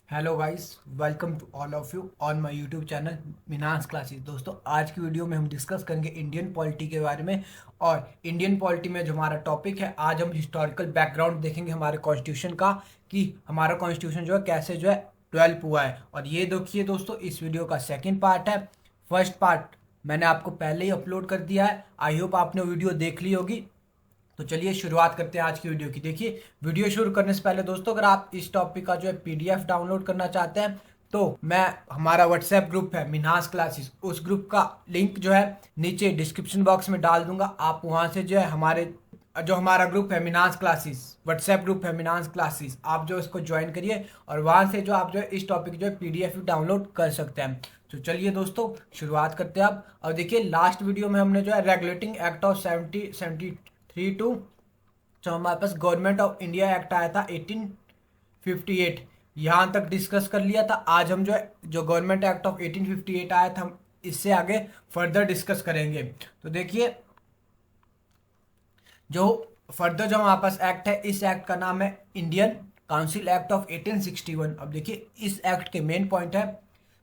Hello guys, welcome to all of you on my YouTube channel Meena's classes. दोस्तों, आज की video में हम डिस्कस करेंगे इंडियन पॉलिटी के बारे में। और इंडियन पॉलिटी में जो हमारा टॉपिक है, आज हम हिस्टोरिकल बैकग्राउंड देखेंगे हमारे कॉन्स्टिट्यूशन का, कि हमारा कॉन्स्टिट्यूशन जो है कैसे जो है डेवलप हुआ है। और ये देखिए दोस्तों, इस वीडियो का सेकेंड पार्ट है। फर्स्ट पार्ट मैंने आपको पहले ही अपलोड कर दिया है। आई होप आपने वीडियो देख ली होगी। तो चलिए शुरुआत करते हैं आज की वीडियो की। देखिए, वीडियो शुरू करने से पहले दोस्तों, अगर आप इस टॉपिक का जो है पीडीएफ डाउनलोड करना चाहते हैं तो मैं हमारा व्हाट्सएप ग्रुप है मिन्हास क्लासेस, उस ग्रुप का लिंक जो है नीचे डिस्क्रिप्शन बॉक्स में डाल दूंगा। आप वहां से जो है हमारा ग्रुप है मिन्हास क्लासेस, व्हाट्सएप ग्रुप है मिन्हास क्लासेस, आप जो इसको ज्वाइन करिए और वहां से जो आप जो है इस टॉपिक जो है पीडीएफ डाउनलोड कर सकते हैं। तो चलिए दोस्तों शुरुआत करते हैं आप। और देखिए, लास्ट वीडियो में हमने जो है रेगुलेटिंग एक्ट ऑफ 1773 जो हमारे पास गवर्नमेंट ऑफ इंडिया एक्ट आया था 1858, यहाँ तक डिस्कस कर लिया था। आज हम जो है जो गवर्नमेंट एक्ट ऑफ 1858 आया था, हम इससे आगे फर्दर डिस्कस करेंगे। तो देखिए, जो फर्दर जो हमारे पास एक्ट है, इस एक्ट का नाम है इंडियन काउंसिल एक्ट ऑफ 1861। अब देखिए, इस एक्ट के मेन पॉइंट है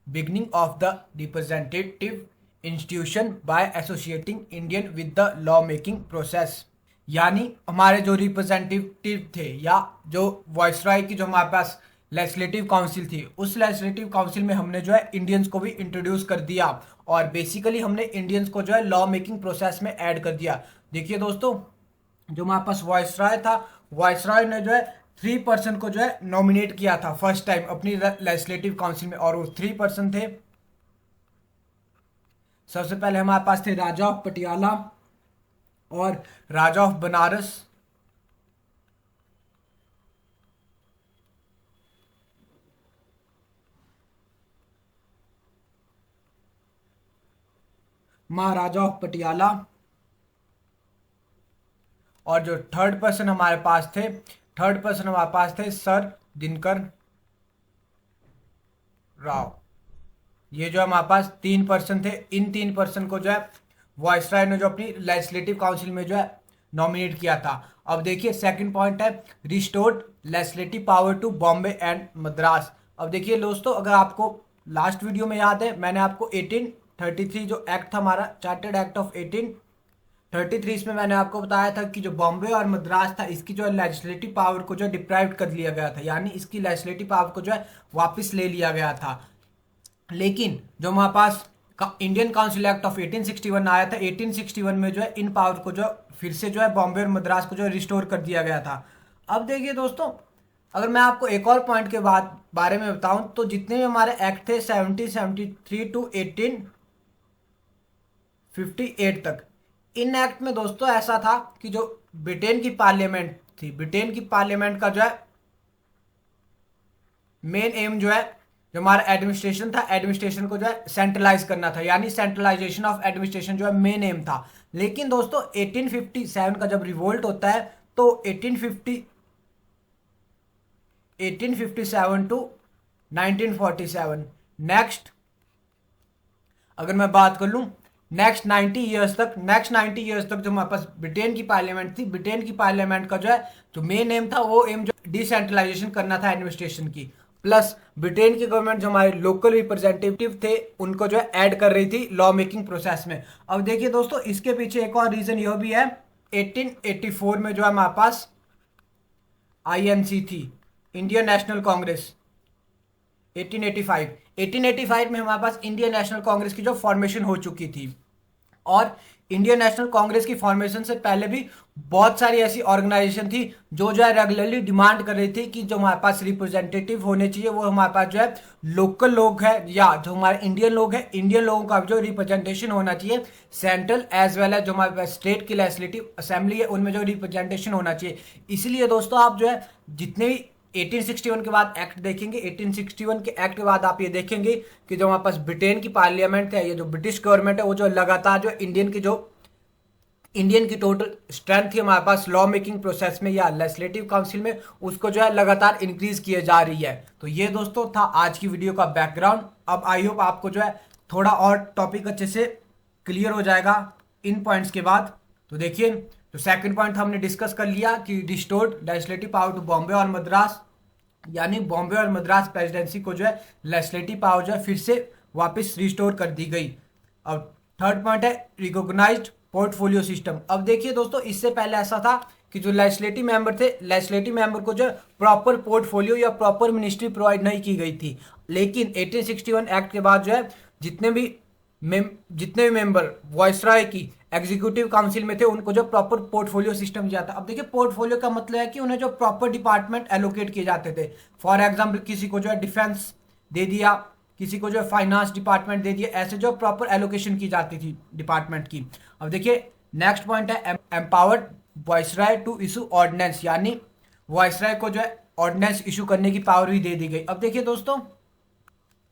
beginning of the representative institution by associating Indian with the law making process. यानी हमारे जो रिप्रेजेंटेटिव थे या जो वॉइसरॉय की जो हमारे पास लेजिस्लेटिव काउंसिल थी, उस लेजिस्लेटिव काउंसिल में हमने जो है इंडियंस को भी इंट्रोड्यूस कर दिया और बेसिकली हमने इंडियंस को जो है लॉ मेकिंग प्रोसेस में ऐड कर दिया। देखिए दोस्तों, जो हमारे पास वॉइसरॉय था, वॉइसरॉय ने जो है 3 पर्सन को जो है नॉमिनेट किया था फर्स्ट टाइम अपनी लेजिस्लेटिव काउंसिल में, और वो 3 पर्सन थे। सबसे पहले हमारे पास थे राजा ऑफ पटियाला और राजा ऑफ बनारस। महाराजा ऑफ पटियाला। और जो थर्ड पर्सन हमारे पास थे, थर्ड पर्सन हमारे पास थे सर दिनकर राव। ये जो हमारे पास 3 पर्सन थे, इन 3 पर्सन को जो है वॉइसरॉय ने जो अपनी लेजिस्लेटिव काउंसिल में जो है नॉमिनेट किया था। अब देखिए, सेकंड पॉइंट है restored legislative power to Bombay and Madras. अब देखिए दोस्तों, अगर आपको लास्ट वीडियो में याद है, मैंने आपको 1833 जो एक्ट था हमारा, चार्टर्ड एक्ट ऑफ 1833, इसमें मैंने आपको बताया था कि जो बॉम्बे और मद्रास था, इसकी जो लेजिस्लेटिव पावर को जो डिप्राइव कर लिया गया था, यानी इसकी लेजिस्लेटिव पावर को जो है वापस ले लिया गया था। लेकिन जो हमारे पास इंडियन काउंसिल एक्ट ऑफ 1861 आया था, 1861 में जो है इन पावर को जो फिर से जो है बॉम्बे और मद्रास को जो है रिस्टोर कर दिया गया था। अब देखिए दोस्तों, अगर मैं आपको एक और पॉइंट के बारे में बताऊं, तो जितने भी हमारे एक्ट थे 1773 टू 1858 तक, इन एक्ट में दोस्तों ऐसा था कि जो ब्रिटेन की पार्लियामेंट थी, ब्रिटेन की पार्लियामेंट का जो है मेन एम जो है, जो हमारा एडमिनिस्ट्रेशन था, एडमिनिस्ट्रेशन को जो है सेंट्रलाइज करना था, यानी सेंट्रलाइजेशन ऑफ एडमिनिस्ट्रेशन जो है मेन एम था। लेकिन दोस्तों 1857 का जब रिवोल्ट होता है, तो 1857 टू 1947, नेक्स्ट अगर मैं बात कर लूं, नेक्स्ट 90 ईयर्स तक जो हमारे पास ब्रिटेन की पार्लियामेंट थी, ब्रिटेन की पार्लियामेंट का जो है जो मेन एम था, वो एम जो डिसेंट्रलाइजेशन करना था एडमिनिस्ट्रेशन की। प्लस ब्रिटेन की गवर्नमेंट जो हमारे लोकल रिप्रेजेंटेटिव थे, उनको जो है ऐड कर रही थी लॉ मेकिंग प्रोसेस में। अब देखिए दोस्तों, इसके पीछे एक और रीजन यह भी है, 1884 में जो है हमारे पास आईएनसी थी, इंडियन नेशनल कांग्रेस। 1885 में हमारे पास इंडियन नेशनल कांग्रेस की जो फॉर्मेशन हो चुकी थी। और इंडियन नेशनल कांग्रेस की फॉर्मेशन से पहले भी बहुत सारी ऐसी ऑर्गेनाइजेशन थी जो है रेगुलरली डिमांड कर रही थी कि जो हमारे पास रिप्रेजेंटेटिव होने चाहिए, वो हमारे पास जो है लोकल लोग हैं, या जो हमारे इंडियन लोग हैं, इंडियन लोगों का जो रिप्रेजेंटेशन होना चाहिए सेंट्रल एज वेल एज जो हमारे पास स्टेट की लेजिस्लेटिव असेंबली है, उनमें जो रिप्रेजेंटेशन होना चाहिए। इसलिए दोस्तों, आप जो है जितने भी 1861 के बाद एक्ट देखेंगे, 1861 के एक्ट के बाद आप ये देखेंगे कि जो हमारे पास ब्रिटेन की पार्लियामेंट है, ये जो ब्रिटिश गवर्नमेंट है, वो जो लगातार जो इंडियन की टोटल स्ट्रेंथ थी हमारे पास लॉ मेकिंग प्रोसेस में या लेजिस्लेटिव काउंसिल में, उसको जो है लगातार इंक्रीज किए जा रही है। तो ये दोस्तों था आज की वीडियो का बैकग्राउंड। अब आई होप आपको जो है थोड़ा और टॉपिक अच्छे से क्लियर हो जाएगा इन पॉइंट्स के बाद। तो देखिए, तो सेकंड पॉइंट हमने डिस्कस कर लिया कि restored legislative power to Bombay और मद्रास। यानी बॉम्बे और मद्रास प्रेसिडेंसी को जो है लेजिस्लेटिव पावर जो है फिर से वापस रिस्टोर कर दी गई। अब थर्ड पॉइंट है रिकॉग्नाइज्ड पोर्टफोलियो सिस्टम। अब देखिए दोस्तों, इससे पहले ऐसा था कि जो लेजिस्लेटिव मेंबर थे, लेजिस्लेटिव मेंबर को जो प्रॉपर पोर्टफोलियो या प्रॉपर मिनिस्ट्री प्रोवाइड नहीं की गई थी। लेकिन 1861 एक्ट के बाद जो है जितने भी मेंबर वॉइसरॉय की एग्जीक्यूटिव काउंसिल में थे उनको जो प्रॉपर पोर्टफोलियो सिस्टम दिया था। अब देखिए पोर्टफोलियो का मतलब है कि उन्हें जो प्रॉपर डिपार्टमेंट एलोकेट किए जाते थे। फॉर एग्जांपल किसी को जो है डिफेंस दे दिया, किसी को जो है फाइनेंस डिपार्टमेंट दे दिया, ऐसे जो प्रॉपर एलोकेशन की जाती थी डिपार्टमेंट की। अब देखिए नेक्स्ट पॉइंट है empowered viceroy to issue ordinance, यानी वॉइसरॉय को जो है ऑर्डिनेंस इशू करने की पावर भी दे दी गई। अब देखिए दोस्तों,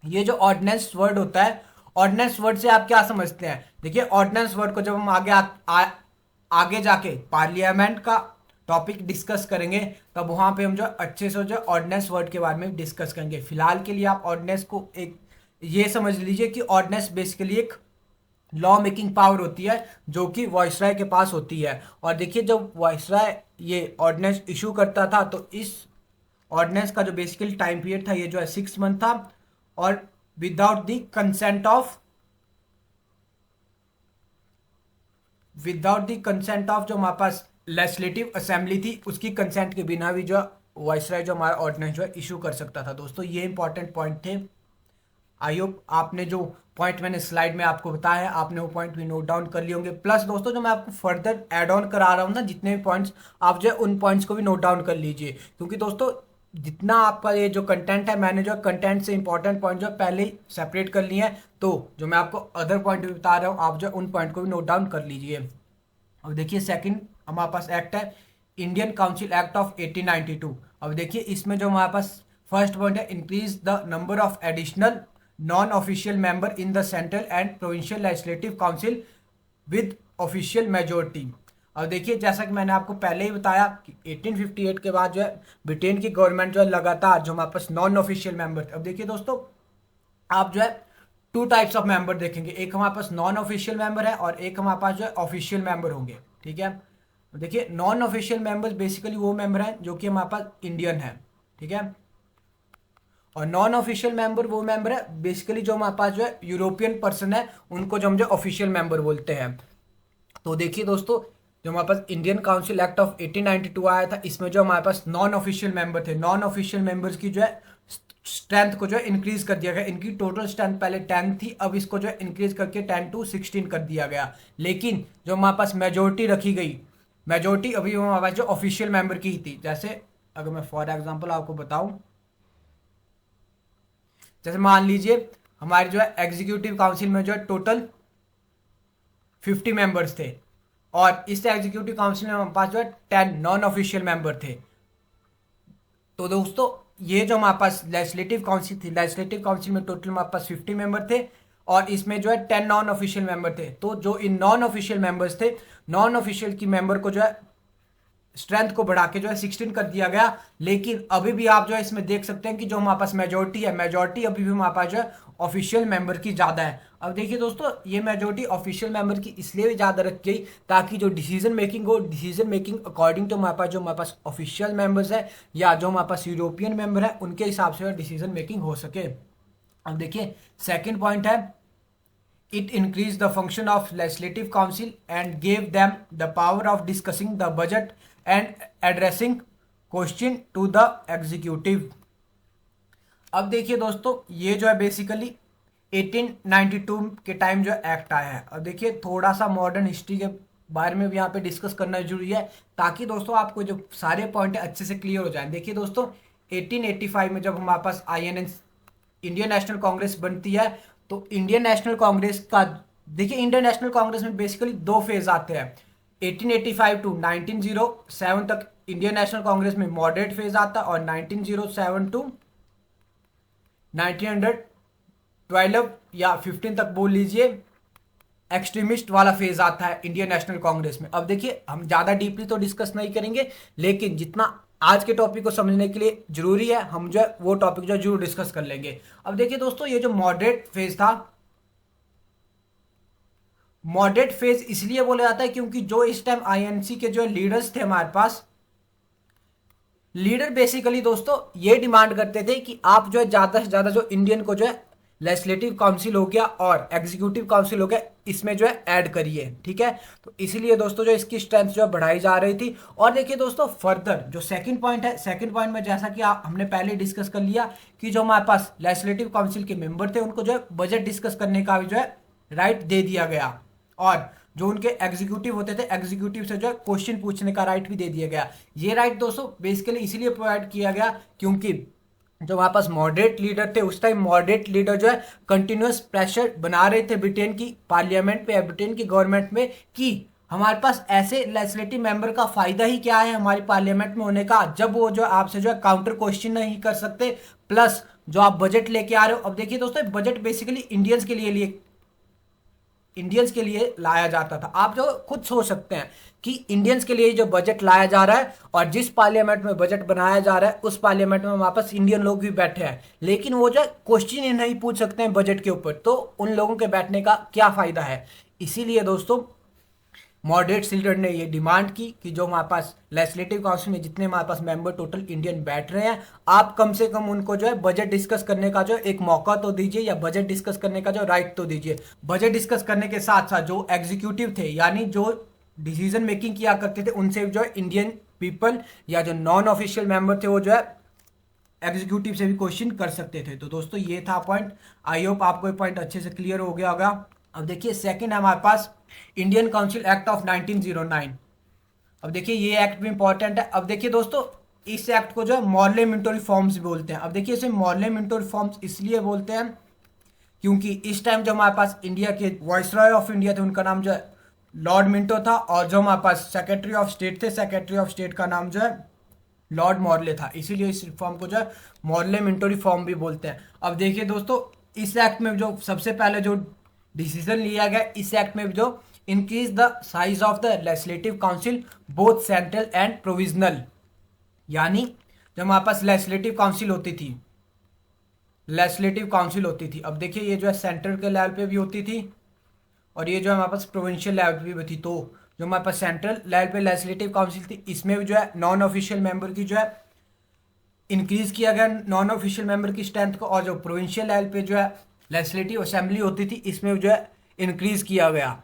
ये जो ऑर्डिनेंस वर्ड होता है, ऑर्डिनेंस वर्ड से आप क्या समझते हैं? देखिए ऑर्डिनेंस वर्ड को जब हम आगे जाके पार्लियामेंट का टॉपिक डिस्कस करेंगे तब वहां पे हम जो अच्छे से जो ऑर्डिनेंस वर्ड के बारे में डिस्कस करेंगे। फिलहाल के लिए आप ऑर्डिनेंस को एक ये समझ लीजिए कि ऑर्डिनेंस बेसिकली एक लॉ मेकिंग पावर होती है जो कि वॉइसरॉय के पास होती है। और देखिए जब वॉइसरॉय ये ऑर्डिनेंस इशू करता था तो इस ऑर्डिनेंस का जो बेसिकली टाइम पीरियड था ये जो है 6 मंथ था, और विदाउट द कंसेंट ऑफ जो हमारे पास लेजिस्लेटिव असेंबली थी उसकी कंसेंट के बिना भी जो वॉइसरॉय जो हमारा ऑर्डिनेंस जो है इशू कर सकता था। दोस्तों ये इंपॉर्टेंट पॉइंट थे। आई होप आपने जो पॉइंट मैंने स्लाइड में आपको बताया आपने वो पॉइंट भी नोट डाउन कर लिए होंगे। प्लस दोस्तों जो मैं आपको फर्दर ऐड ऑन करा रहा हूँ ना, जितने भी पॉइंट्स आप जो है उन पॉइंट्स को भी नोट डाउन कर लीजिए, क्योंकि दोस्तों जितना आपका ये जो कंटेंट है मैंने जो कंटेंट से इंपॉर्टेंट पॉइंट जो पहले ही सेपरेट कर लिए हैं, तो जो मैं आपको अदर पॉइंट भी बता रहा हूँ आप जो उन पॉइंट को भी नोट डाउन कर लीजिए। अब देखिए सेकंड हमारे पास एक्ट है इंडियन काउंसिल एक्ट ऑफ 1892। अब देखिए इसमें जो हमारे पास फर्स्ट पॉइंट है increase the number of additional non official member in the central and provincial legislative council with official majority. अब देखिए जैसा कि मैंने आपको पहले ही बताया कि 1858 के बाद जो है ब्रिटेन की गवर्नमेंट जो है लगातार जो हमारे पास नॉन ऑफिशियल मेंबर थे। अब देखिए दोस्तों आप जो है टू टाइप्स ऑफ मेंबर देखेंगे, एक हमारे पास नॉन ऑफिशियल मेंबर है और एक हमारे पास जो है ऑफिशियल मेंबर होंगे। ठीक है, देखिए नॉन ऑफिशियल मेंबर्स बेसिकली वो मेंबर हैं जो कि हमारे पास इंडियन है। ठीक है, और नॉन ऑफिशियल मेंबर वो मेंबर है बेसिकली जो हमारे पास जो है यूरोपियन पर्सन है, उनको जो हम जो ऑफिशियल मेंबर बोलते हैं। तो देखिए दोस्तों जो हमारे पास इंडियन काउंसिल एक्ट ऑफ 1892 आया था इसमें जो हमारे पास नॉन ऑफिशियल मेंबर थे, नॉन ऑफिशियल मेंबर्स की जो है स्ट्रेंथ को जो है इंक्रीज कर दिया गया। इनकी टोटल स्ट्रेंथ पहले 10 थी, अब इसको जो है इंक्रीज करके 10 to 16 कर दिया गया। लेकिन जो हमारे पास मेजोरिटी रखी गई, मेजोरिटी अभी हमारे पास जो ऑफिशियल मेंबर की ही थी। जैसे अगर मैं फॉर एग्जांपल आपको बताऊं, जैसे मान लीजिए हमारे जो है एग्जीक्यूटिव काउंसिल में जो है टोटल 50 मेंबर्स थे और इस एग्जीक्यूटिव काउंसिल में हमारे पास जो है 10 नॉन ऑफिशियल मेंबर थे। तो दोस्तों ये जो हमारे पास लेजिस्लेटिव काउंसिल थी, लेजिस्लेटिव काउंसिल में टोटल हमारे पास 50 मेंबर थे और इसमें जो है 10 नॉन ऑफिशियल मेंबर थे। तो जो इन नॉन ऑफिशियल मेंबर्स थे, नॉन ऑफिशियल की मेंबर को जो है स्ट्रेंथ को बढ़ा के जो है 16 कर दिया गया। लेकिन अभी भी आप जो है इसमें देख सकते हैं कि जो हमारे पास मेजोरिटी है, मेजोरिटी अभी भी हमारे पास जो है ऑफिशियल मेंबर की ज़्यादा है। अब देखिए दोस्तों ये मेजोरिटी ऑफिशियल मेंबर की इसलिए भी ज़्यादा रखी गई ताकि जो डिसीजन मेकिंग हो, डिसीजन मेकिंग अकॉर्डिंग टू हमारे पास जो हमारे पास ऑफिशियल मेंबर्स है या जो हमारे पास यूरोपियन मेंबर है उनके हिसाब से डिसीजन मेकिंग हो सके। अब देखिए सेकेंड पॉइंट है it increased the function of legislative council and gave them the power of discussing the budget and addressing question to the executive। अब देखिए दोस्तों ये जो है बेसिकली 1892 के टाइम जो एक्ट आया है। अब देखिए थोड़ा सा मॉडर्न हिस्ट्री के बारे में भी यहाँ पे डिस्कस करना जरूरी है ताकि दोस्तों आपको जो सारे पॉइंट अच्छे से क्लियर हो जाए। देखिए दोस्तों 1885 में जब हमारे पास INC इंडियन नेशनल कांग्रेस बनती है तो इंडियन नेशनल कांग्रेस का देखिए इंडियन नेशनल कांग्रेस में बेसिकली दो फेज आते हैं। 1885 टू 1907 तक इंडियन नेशनल कांग्रेस में मॉडरेट फेज आता है और 1907 टू 1912 या 15 तक बोल लीजिए एक्सट्रीमिस्ट वाला फेज आता है इंडियन नेशनल कांग्रेस में। अब देखिए हम ज्यादा डीपली तो डिस्कस नहीं करेंगे, लेकिन जितना आज के टॉपिक को समझने के लिए जरूरी है हम जो है वो टॉपिक जो जरूर डिस्कस कर लेंगे। अब देखिए दोस्तों ये जो मॉडरेट फेज था, मॉडरेट फेज इसलिए बोला जाता है क्योंकि जो इस टाइम INC के जो लीडर्स थे हमारे पास, लीडर बेसिकली दोस्तों ये डिमांड करते थे कि आप जो है ज्यादा से ज्यादा जो इंडियन को जो है लेजिस्लेटिव काउंसिल हो गया और एग्जीक्यूटिव काउंसिल हो गया, इसमें जो है ऐड करिए, ठीक है। तो इसीलिए दोस्तों जो इसकी स्ट्रेंथ जो है बढ़ाई जा रही थी। और देखिए दोस्तों फर्दर जो सेकंड पॉइंट है, सेकंड पॉइंट में जैसा कि हमने पहले डिस्कस कर लिया कि जो हमारे पास लेजिस्लेटिव काउंसिल के मेंबर थे उनको जो है बजट डिस्कस करने का भी जो है राइट दे दिया गया, और जो उनके एग्जीक्यूटिव होते थे एग्जीक्यूटिव से जो है क्वेश्चन पूछने का राइट भी दे दिया गया। ये राइट दोस्तों बेसिकली इसीलिए प्रोवाइड किया गया क्योंकि जो वहां पास मॉडरेट लीडर थे उस टाइम मॉडरेट लीडर जो है कंटिन्यूअस प्रेशर बना रहे थे ब्रिटेन की पार्लियामेंट पे, ब्रिटेन की गवर्नमेंट में कि हमारे पास ऐसे लेजिस्लेटिव मेंबर का फायदा ही क्या है हमारी पार्लियामेंट में होने का, जब वो जो आपसे जो है काउंटर क्वेश्चन नहीं कर सकते, प्लस जो आप बजट लेके आ रहे हो। अब देखिए दोस्तों बजट बेसिकली इंडियंस के लिए लाया जाता था। आप जो खुद सोच सकते हैं कि इंडियंस के लिए जो बजट लाया जा रहा है और जिस पार्लियामेंट में बजट बनाया जा रहा है उस पार्लियामेंट में वापस इंडियन लोग भी बैठे हैं, लेकिन वो जो क्वेश्चन ही नहीं पूछ सकते हैं बजट के ऊपर, तो उन लोगों के बैठने का क्या फायदा है। इसीलिए दोस्तों मॉडरेट लीडर ने ये डिमांड की कि जो हमारे पास लेजिस्लेटिव काउंसिल में जितने हमारे पास मेंबर टोटल इंडियन बैठ रहे हैं, आप कम से कम उनको जो है बजट डिस्कस करने का जो एक मौका तो दीजिए, या बजट डिस्कस करने का जो राइट तो दीजिए। बजट डिस्कस करने के साथ साथ जो एग्जीक्यूटिव थे यानी जो डिसीजन मेकिंग किया करते थे उनसे जो है इंडियन पीपल या जो नॉन ऑफिशियल मेंबर थे वो जो है एग्जीक्यूटिव से भी क्वेश्चन कर सकते थे। तो दोस्तों ये था पॉइंट। आई होप आपको ये पॉइंट अच्छे से क्लियर हो गया होगा। अब देखिए सेकंड है हमारे पास इंडियन काउंसिल एक्ट ऑफ 1909। अब देखिए ये एक्ट भी इंपॉर्टेंट है। अब देखिए दोस्तों इस एक्ट को जो है मॉर्ले मिंटो रिफॉर्म्स बोलते हैं। अब देखिए इसे मॉर्ले मिंटो रिफॉर्म्स इसलिए बोलते हैं क्योंकि इस टाइम जो हमारे पास इंडिया के वाइसरॉय ऑफ इंडिया थे उनका नाम जो है लॉर्ड मिंटो था, और जो हमारे पास सेक्रेटरी ऑफ स्टेट थे, सेक्रेटरी ऑफ स्टेट का नाम जो है लॉर्ड मॉर्ले था। इसीलिए इस रिफॉर्म को जो है मॉर्ले मिंटो रिफॉर्म भी बोलते हैं। अब देखिए दोस्तों इस एक्ट में जो सबसे पहले जो डिसीजन लिया गया इस एक्ट में जो increase the size of the legislative council both central and provisional, यानी जब हमारे पास लेजिस्लेटिव काउंसिल होती थी, अब देखिए ये जो है सेंट्रल के लेवल पे भी होती थी और ये जो हमारे पास प्रोविंशियल लेवल पे भी थी। तो जो हमारे पास सेंट्रल लेवल पे लेजिस्लेटिव काउंसिल थी इसमें भी जो है नॉन ऑफिशियल मेंबर की जो है इंक्रीज किया गया नॉन ऑफिशियल मेंबर की स्ट्रेंथ को, और जो प्रोविंशियल लेवल पे जो है लेजिस्लेटिव असेंबली होती थी इसमें जो है इंक्रीज किया गया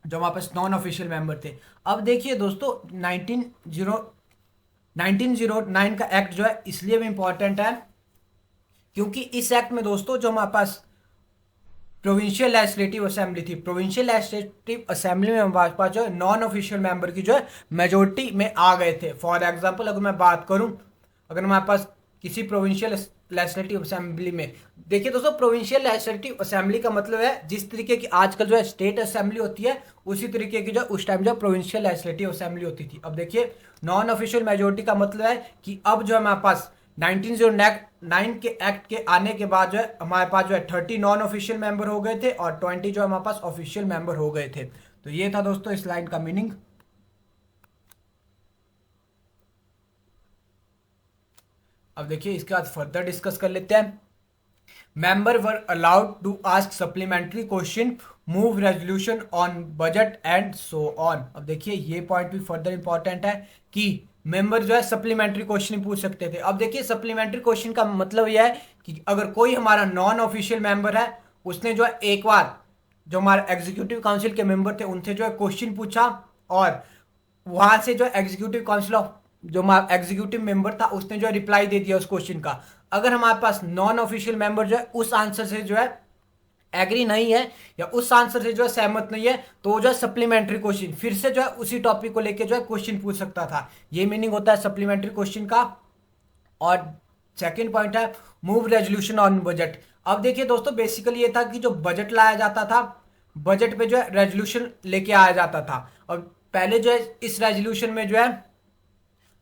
जो हमारे पास नॉन ऑफिशियल मेंबर थे। अब देखिए दोस्तों 1909 का एक्ट जो है इसलिए भी इंपॉर्टेंट है क्योंकि इस एक्ट में दोस्तों जो हमारे पास प्रोविंशियल लेजिस्लेटिव असेंबली थी, प्रोविंशियल लेजिस्लेटिव असेंबली में हमारे पास जो है नॉन ऑफिशियल मेंबर की जो है मेजोरिटी में आ गए थे। फॉर एग्जांपल अगर मैं बात करूं, अगर हमारे पास किसी प्रोविंशियल लेजिस्लेटिव असेंबली में, देखिए दोस्तों प्रोविंशियल लेजिस्लेटिव असेंबली का मतलब है जिस तरीके की आजकल जो है स्टेट असेंबली होती है उसी तरीके की जो उस टाइम जो प्रोविंशियल लेजिस्लेटिव असेंबली होती थी। अब देखिए नॉन ऑफिशियल मेजोरिटी का मतलब है कि अब जो है हमारे पास 1909 के एक्ट के आने के बाद जो है हमारे पास जो है 30 नॉन ऑफिशियल मेंबर हो गए थे और 20 जो हमारे पास ऑफिशियल मेंबर हो गए थे। तो ये था दोस्तों इस लाइन का मीनिंग। अब देखिए इसके बाद फर्दर डिस्कस कर लेते हैं। Member were allowed to ask supplementary question, move resolution on budget and so on. अब देखिए ये पॉइंट भी फर्दर इंपॉर्टेंट है कि मेंबर जो है सप्लीमेंट्री क्वेश्चन पूछ सकते थे। अब देखिए सप्लीमेंट्री क्वेश्चन का मतलब यह है कि अगर कोई हमारा नॉन ऑफिशियल मेंबर है उसने जो है एक बार जो हमारे एग्जीक्यूटिव काउंसिल के मेंबर थे उनसे जो है क्वेश्चन पूछा और वहां से जो एग्जीक्यूटिव काउंसिल ऑफ जो हमारा एग्जीक्यूटिव मेंबर था उसने जो है रिप्लाई दे दिया उस क्वेश्चन का, अगर हमारे पास नॉन ऑफिशियल मेंबर जो है उस आंसर से जो है एग्री नहीं है या उस आंसर से जो है सहमत नहीं है तो जो है सप्लीमेंट्री क्वेश्चन फिर से जो है उसी टॉपिक को लेके जो है क्वेश्चन पूछ सकता था। ये मीनिंग होता है सप्लीमेंट्री क्वेश्चन का। और सेकंड पॉइंट है मूव रेजोल्यूशन ऑन बजट। अब देखिए दोस्तों बेसिकली ये था कि जो बजट लाया जाता था बजट पे जो है रेजोल्यूशन लेके आया जाता था, और पहले जो है इस रेजोल्यूशन में जो है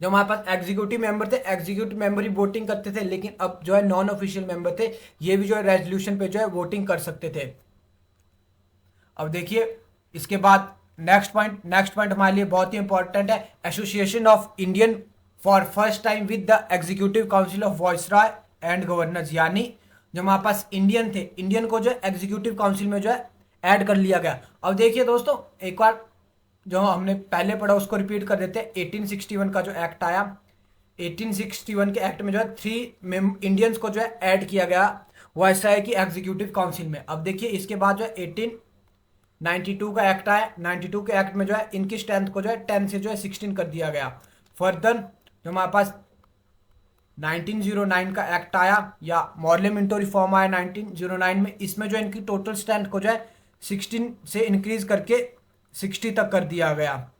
जो हमारे पास एग्जीक्यूटिव मेंबर थे एग्जीक्यूटिव मेंबर ही वोटिंग करते थे, लेकिन अब जो है नॉन ऑफिशियल मेंबर थे ये भी जो है रेजोल्यूशन पे जो है वोटिंग कर सकते थे। अब देखिए इसके बाद नेक्स्ट पॉइंट हमारे लिए बहुत ही इंपॉर्टेंट है, association of Indian for first time with the executive council of viceroy and governors, यानी जो हमारे पास इंडियन थे इंडियन को जो है एग्जीक्यूटिव काउंसिल में जो है ऐड कर लिया गया। अब देखिए दोस्तों एक बार जो हमने पहले पढ़ा उसको रिपीट कर देते हैं। 1861 का जो एक्ट आया 1861 के एक्ट में जो है 3 इंडियंस को जो है ऐड किया गया वायसराय की एग्जीक्यूटिव काउंसिल में। अब देखिए इसके बाद जो है 1892 का एक्ट आया। 92 के एक्ट में जो है इनकी स्ट्रेंथ को जो है 10 से जो है 16 कर दिया गया। फर्दर जो हमारे पास 1909 का एक्ट आया या मॉडल मिंटो रिफॉर्म आया 1909 में, इसमें जो इनकी टोटल स्ट्रेंथ को जो है 16 से इंक्रीज करके 60 तक कर दिया गया।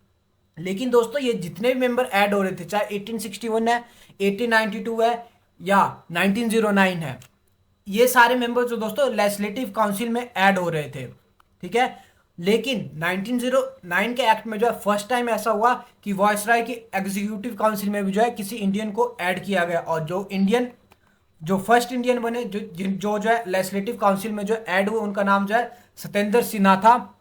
लेकिन दोस्तों ये जितने भी मेंबर ऐड हो रहे थे, चाहे 1861 है, 1892 है या 1909 है, ये सारे मेंबर जो दोस्तों लेजिस्लेटिव काउंसिल में ऐड हो रहे थे, ठीक है। लेकिन 1909 के एक्ट में जो है फर्स्ट टाइम ऐसा हुआ कि वायसराय की एग्जीक्यूटिव काउंसिल में भी जो है किसी इंडियन को ऐड किया गया, और जो फर्स्ट इंडियन बने जो है लेजिस्लेटिव काउंसिल में जो ऐड हुए, उनका नाम जो है सत्येंद्र सिन्हा था।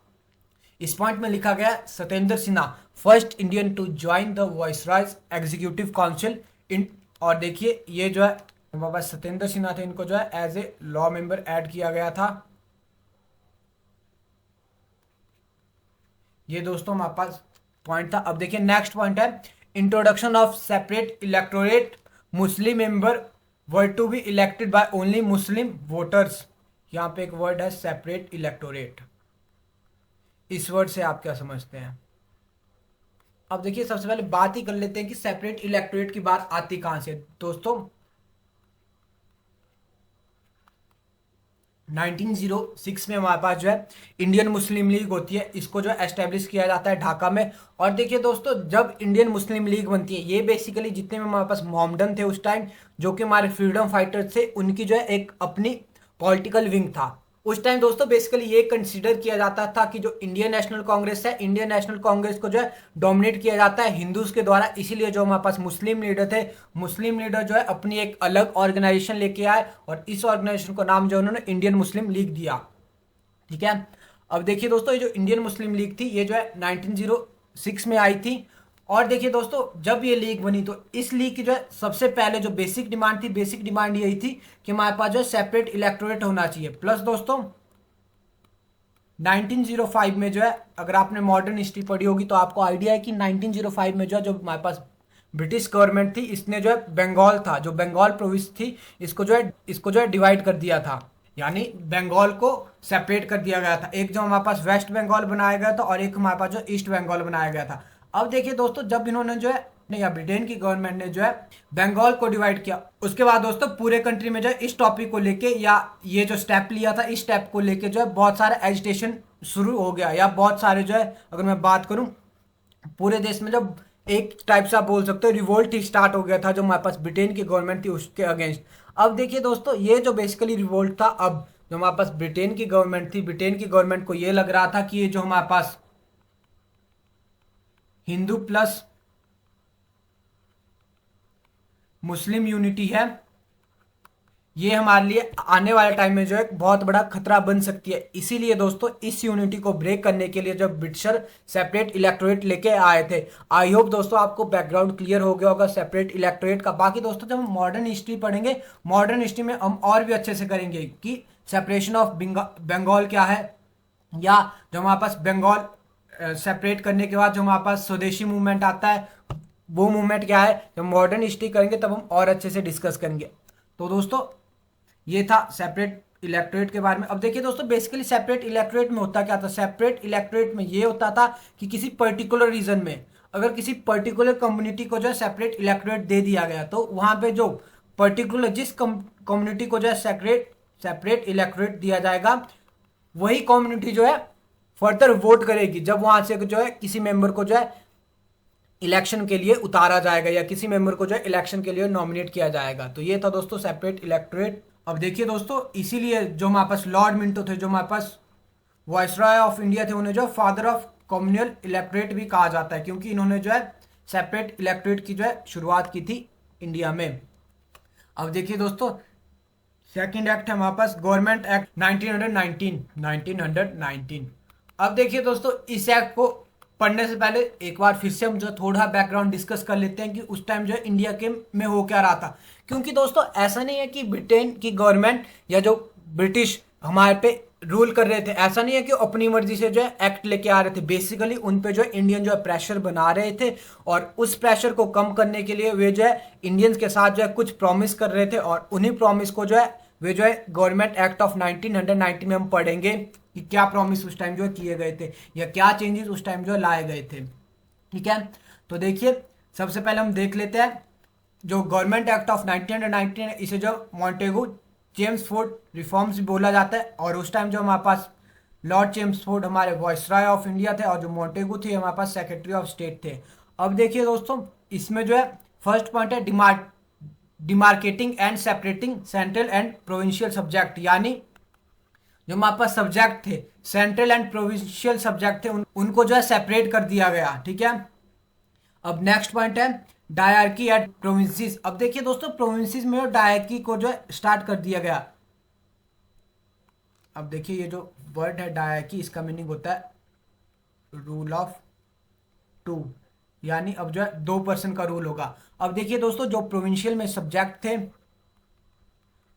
इस पॉइंट में लिखा गया Satyendra Sinha first Indian to join the viceroy's executive council in. और देखिए ये जो है हमारे पास सत्येंद्र सिन्हा थे, इनको जो है as a law member add किया गया था। ये दोस्तों हमारे पास पॉइंट था। अब देखिए नेक्स्ट पॉइंट है introduction of separate electorate, Muslim member were to be elected by only Muslim voters. यहाँ पे एक वर्ड है सेपरेट इलेक्टोरेट, इस वर्ड से आप क्या समझते हैं? अब देखिए सबसे पहले बात ही कर लेते हैं कि सेपरेट इलेक्टोरेट की बात आती कहां से। दोस्तों 1906 में हमारे पास जो है इंडियन मुस्लिम लीग होती है, इसको जो है एस्टेब्लिश किया जाता है ढाका में। और देखिए दोस्तों जब इंडियन मुस्लिम लीग बनती है, ये बेसिकली जितने में हमारे पास मोहम्मदन थे उस टाइम, जो कि हमारे फ्रीडम फाइटर्स थे, उनकी जो है एक अपनी पॉलिटिकल विंग था। उस टाइम दोस्तों बेसिकली ये कंसीडर किया जाता था कि जो इंडियन नेशनल कांग्रेस है, इंडियन नेशनल कांग्रेस को जो है डोमिनेट किया जाता है हिंदूज के द्वारा। इसीलिए जो हमारे पास मुस्लिम लीडर थे, मुस्लिम लीडर जो है अपनी एक अलग ऑर्गेनाइजेशन लेके आए, और इस ऑर्गेनाइजेशन को नाम जो उन्होंने इंडियन मुस्लिम लीग दिया, ठीक है। अब देखिए दोस्तों ये जो इंडियन मुस्लिम लीग थी, ये जो है 1906 में आई थी। और देखिए दोस्तों जब ये लीग बनी तो इस लीग की जो है सबसे पहले जो बेसिक डिमांड थी, बेसिक डिमांड यही थी कि हमारे पास जो है सेपरेट इलेक्टोरेट होना चाहिए। प्लस दोस्तों 1905 में जो है, अगर आपने मॉडर्न हिस्ट्री पढ़ी होगी तो आपको आइडिया है कि 1905 में जो है, जो हमारे पास ब्रिटिश गवर्नमेंट थी, इसने जो है बंगाल था, जो बंगाल प्रोविंस थी, इसको जो है डिवाइड कर दिया था, यानी बंगाल को सेपरेट कर दिया गया था। एक जो हमारे पास वेस्ट बंगाल बनाया गया था और एक हमारे पास जो ईस्ट बंगाल बनाया गया था। अब देखिए दोस्तों जब इन्होंने जो है या ब्रिटेन की गवर्नमेंट ने जो है बंगाल को डिवाइड किया, उसके बाद दोस्तों पूरे कंट्री में जो है इस टॉपिक को लेके या ये जो स्टेप लिया था, इस स्टेप को लेके जो है बहुत सारा एजिटेशन शुरू हो गया, या बहुत सारे जो है अगर मैं बात करूं पूरे देश में जब एक टाइप से आप बोल सकते हो रिवोल्ट ही स्टार्ट हो गया था जो हमारे पास ब्रिटेन की गवर्नमेंट थी उसके अगेंस्ट। अब देखिए दोस्तों ये जो बेसिकली रिवोल्ट था, अब जो हमारे पास ब्रिटेन की गवर्नमेंट थी, ब्रिटेन की गवर्नमेंट को ये लग रहा था कि ये जो हमारे पास हिंदू प्लस मुस्लिम यूनिटी है, ये हमारे लिए आने वाले टाइम में जो है बहुत बड़ा खतरा बन सकती है। इसीलिए दोस्तों इस यूनिटी को ब्रेक करने के लिए जब ब्रिटिशर सेपरेट इलेक्टोरेट लेके आए थे, आई होप दोस्तों आपको बैकग्राउंड क्लियर हो गया होगा सेपरेट इलेक्टोरेट का। बाकी दोस्तों जब हम मॉडर्न हिस्ट्री पढ़ेंगे, मॉडर्न हिस्ट्री में हम और भी अच्छे से करेंगे कि सेपरेशन ऑफ बंगाल क्या है, या जो हमारे पास बंगाल सेपरेट करने के बाद जो हमारे पास स्वदेशी मूवमेंट आता है, वो मूवमेंट क्या है। जब मॉडर्न हिस्ट्री करेंगे तब हम और अच्छे से डिस्कस करेंगे। तो दोस्तों ये था सेपरेट इलेक्टोरेट के बारे में। अब देखिए दोस्तों बेसिकली सेपरेट इलेक्टोरेट में होता क्या था। सेपरेट इलेक्टोरेट में ये होता था कि किसी पर्टिकुलर रीजन में अगर किसी पर्टिकुलर कम्युनिटी को जो है सेपरेट इलेक्टोरेट दे दिया गया, तो वहां पे जो पर्टिकुलर जिस कम्युनिटी को जो है सेपरेट इलेक्टोरेट दिया जाएगा, वही कम्युनिटी जो है फर्दर वोट करेगी जब वहां से जो है किसी मेंबर को जो है इलेक्शन के लिए उतारा जाएगा, या किसी मेंबर को जो है इलेक्शन के लिए नॉमिनेट किया जाएगा। तो ये था दोस्तों सेपरेट इलेक्टोरेट। अब देखिए दोस्तों इसीलिए जो हमारे पास लॉर्ड मिंटो थे, जो हमारे पास वायसराय ऑफ इंडिया थे, उन्हें जो फादर ऑफ कम्युनल इलेक्टोरेट भी कहा जाता है, क्योंकि इन्होंने जो है सेपरेट इलेक्टोरेट की जो है शुरुआत की थी इंडिया में। अब देखिए दोस्तों सेकंड एक्ट है हमारे पास गवर्नमेंट एक्ट 1919। अब देखिए दोस्तों इस एक्ट को पढ़ने से पहले एक बार फिर से हम जो थोड़ा बैकग्राउंड डिस्कस कर लेते हैं कि उस टाइम जो है इंडिया के में हो क्या रहा था। क्योंकि दोस्तों ऐसा नहीं है कि ब्रिटेन की गवर्नमेंट या जो ब्रिटिश हमारे पे रूल कर रहे थे। ऐसा नहीं है कि अपनी मर्जी से जो है एक्ट लेके आ रहे थे, बेसिकली उन पे जो है इंडियन जो है प्रेशर बना रहे थे, और उस प्रेशर को कम करने के लिए वे जो है इंडियंस के साथ जो है कुछ प्रॉमिस कर रहे थे, और उन्हीं प्रॉमिस को जो है वे जो है गवर्नमेंट एक्ट ऑफ 1990 में हम पढ़ेंगे कि क्या प्रॉमिस उस टाइम जो है किए गए थे, या क्या चेंजेस उस टाइम जो है लाए गए थे। ठीक है, तो देखिए सबसे पहले हम देख लेते हैं जो गवर्नमेंट एक्ट ऑफ 1919 है, इसे जो मॉन्टेगू चेम्सफोर्ड रिफॉर्म्स भी बोला जाता है। और उस टाइम जो हमारे पास लॉर्ड चेम्सफोर्ड हमारे वॉइसरॉय ऑफ इंडिया थे, और जो मॉन्टेगू थे हमारे पास सेक्रेटरी ऑफ स्टेट थे। अब देखिए दोस्तों, इसमें जो है फर्स्ट पॉइंट है demarcating and separating central and provincial subject, यानी जो हमारे पास सब्जेक्ट थे, सेंट्रल एंड प्रोविंशियल सब्जेक्ट थे, उनको जो है सेपरेट कर दिया गया। ठीक है, अब नेक्स्ट पॉइंट है डायरकी एट प्रोविंसेस। अब देखिए दोस्तों, प्रोविंसेस में डायरकी को जो है स्टार्ट कर दिया गया। अब देखिए ये जो वर्ड है डायरकी, इसका मीनिंग होता है रूल ऑफ टू, यानी अब जो है 2% का रूल होगा। अब देखिए दोस्तों, जो प्रोविंशियल में सब्जेक्ट थे